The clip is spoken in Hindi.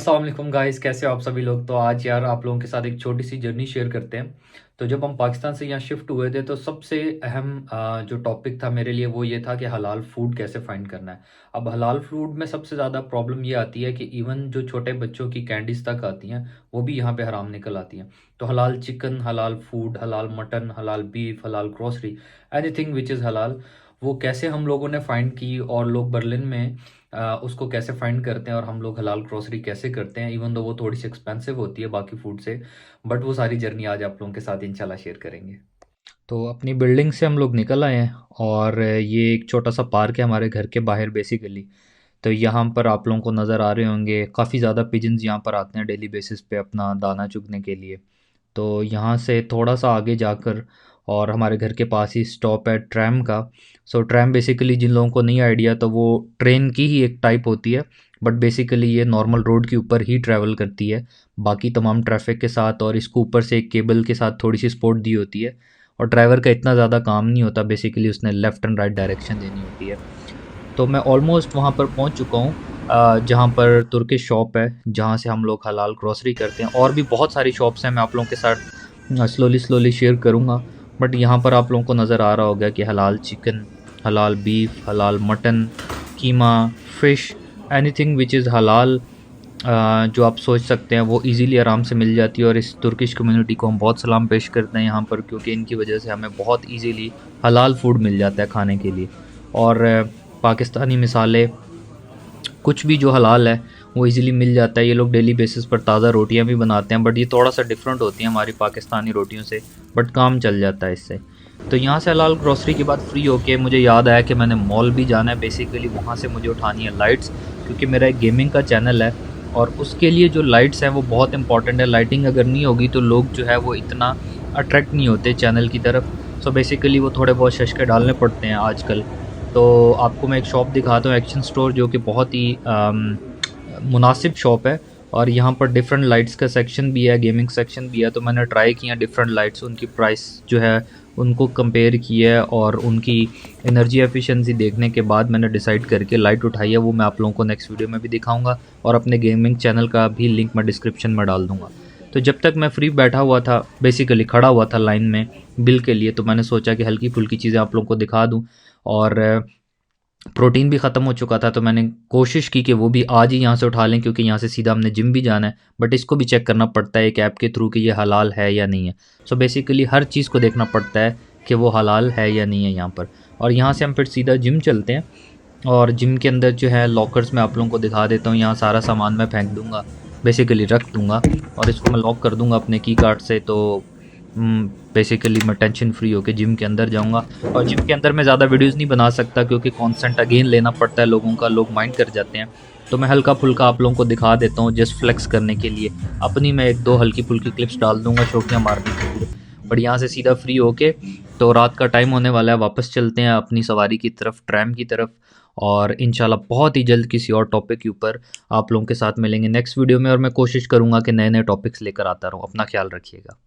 अस्सलाम वालेकुम गाइस, कैसे हो आप सभी लोग। तो आज यार आप लोगों के साथ एक छोटी सी जर्नी शेयर करते हैं। तो जब हम पाकिस्तान से यहाँ शिफ्ट हुए थे तो सबसे अहम जो टॉपिक था मेरे लिए वो ये था कि हलाल फूड कैसे फाइंड करना है। अब हलाल फूड में सबसे ज़्यादा प्रॉब्लम ये आती है कि इवन जो छोटे बच्चों की कैंडीज तक आती हैं वो भी यहाँ पे हराम निकल आती हैं। तो हलाल चिकन, हलाल फूड, हलाल मटन, हलाल बीफ, हलाल ग्रोसरी, एनीथिंग विच इज़ हलाल, वो कैसे हम लोगों ने फाइंड की और लोग बर्लिन में उसको कैसे फाइंड करते हैं और हम लोग हलाल ग्रोसरी कैसे करते हैं, इवन दो वो थोड़ी सी एक्सपेंसिव होती है बाकी फूड से। बट वो सारी जर्नी आज आप लोगों के साथ इंशाल्लाह शेयर करेंगे। तो अपनी बिल्डिंग से हम लोग निकल आए हैं और ये एक छोटा सा पार्क है हमारे घर के बाहर बेसिकली। तो यहाँ पर आप लोगों को नज़र आ रहे होंगे काफ़ी ज़्यादा पिजन्स यहाँ पर आते हैं डेली बेसिस पे अपना दाना चुगने के लिए। तो यहाँ से थोड़ा सा आगे जाकर और हमारे घर के पास ही स्टॉप है ट्रैम का। सो ट्रैम बेसिकली जिन लोगों को नहीं आइडिया तो वो ट्रेन की ही एक टाइप होती है, बट बेसिकली ये नॉर्मल रोड के ऊपर ही ट्रैवल करती है बाकी तमाम ट्रैफिक के साथ, और इसको ऊपर से एक केबल के साथ थोड़ी सी सपोर्ट दी होती है। और ड्राइवर का इतना ज़्यादा काम नहीं होता, बेसिकली उसने लेफ़्ट एंड राइट डायरेक्शन देनी होती है। तो मैं ऑलमोस्ट वहाँ पर पहुँच चुका हूँ जहाँ पर तुर्किश शॉप है जहाँ से हम लोग हलाल ग्रोसरी करते हैं। और भी बहुत सारी शॉप्स हैं, मैं आप लोगों के साथ स्लोली स्लोली शेयर करूँगा। बट यहाँ पर आप लोगों को नज़र आ रहा होगा कि हलाल चिकन, हलाल बीफ, हलाल mutton, keema, fish, anything which is हलाल जो आप सोच सकते हैं वो इजीली आराम से मिल जाती है। और इस तुर्किश कम्युनिटी को हम बहुत सलाम पेश करते हैं यहाँ पर, क्योंकि इनकी वजह से हमें बहुत इजीली हलाल फूड मिल जाता है खाने के लिए। और पाकिस्तानी मिसाले कुछ भी जो हलाल है वो इजीली मिल जाता है। ये लोग डेली बेसिस पर ताज़ा रोटियां भी बनाते हैं, बट ये थोड़ा सा डिफरेंट होती हैं हमारी पाकिस्तानी रोटियों से, बट काम चल जाता है इससे। तो यहाँ से हलाल ग्रोसरी के बाद फ्री होके मुझे याद आया कि मैंने मॉल भी जाना है। बेसिकली वहाँ से मुझे उठानी है लाइट्स, क्योंकि मेरा एक गेमिंग का चैनल है और उसके लिए जो लाइट्स हैं वो बहुत इंपॉर्टेंट है। लाइटिंग अगर नहीं होगी तो लोग जो है वो इतना अट्रैक्ट नहीं होते चैनल की तरफ। सो बेसिकली वो थोड़े बहुत शशके डालने पड़ते हैं आजकल। तो आपको मैं एक शॉप दिखाता हूँ, एक्शन स्टोर, जो कि बहुत ही मुनासिब शॉप है। और यहाँ पर डिफरेंट लाइट्स का सेक्शन भी है, गेमिंग सेक्शन भी है। तो मैंने ट्राई किया डिफरेंट लाइट्स, उनकी प्राइस जो है उनको कंपेयर किया है और उनकी एनर्जी एफिशिएंसी देखने के बाद मैंने डिसाइड करके लाइट उठाई है। वो मैं आप लोगों को नेक्स्ट वीडियो में भी दिखाऊंगा और अपने गेमिंग चैनल का भी लिंक मैं डिस्क्रिप्शन में डाल दूंगा। तो जब तक मैं फ्री बैठा हुआ था, बेसिकली खड़ा हुआ था लाइन में बिल के लिए, तो मैंने सोचा कि हल्की फुल्की चीज़ें आप लोगों को दिखा दूँ। और प्रोटीन भी ख़त्म हो चुका था तो मैंने कोशिश की कि वो भी आज ही यहाँ से उठा लें, क्योंकि यहाँ से सीधा हमने जिम भी जाना है। बट इसको भी चेक करना पड़ता है एक ऐप के थ्रू कि ये हलाल है या नहीं है। सो बेसिकली हर चीज़ को देखना पड़ता है कि वो हलाल है या नहीं है यहाँ पर। और यहाँ से हम फिर सीधा जिम चलते हैं। और जिम के अंदर जो है लॉकर्स में आप लोगों को दिखा देता हूँ। यहाँ सारा सामान मैं फेंक दूँगा, बेसिकली रख दूँगा, और इसको मैं लॉक कर दूँगा अपने की कार्ड से। तो बेसिकली मैं टेंशन फ्री होकर जिम के अंदर जाऊंगा। और जिम के अंदर मैं ज़्यादा वीडियोस नहीं बना सकता क्योंकि कॉन्सेंट अगेन लेना पड़ता है लोगों का, लोग माइंड कर जाते हैं। तो मैं हल्का फुल्का आप लोगों को दिखा देता हूँ जस्ट फ्लेक्स करने के लिए। अपनी मैं एक दो हल्की फुल्की क्लिप्स डाल दूंगा शौकिया मारने के लिए। बट यहाँ से सीधा फ्री होके, तो रात का टाइम होने वाला है, वापस चलते हैं अपनी सवारी की तरफ, ट्रैम की तरफ। और इंशाल्लाह बहुत ही जल्द किसी और टॉपिक के ऊपर आप लोगों के साथ मिलेंगे नेक्स्ट वीडियो में। और मैं कोशिश करूँगा कि नए नए टॉपिक्स लेकर आता रहूँ। अपना ख्याल रखिएगा।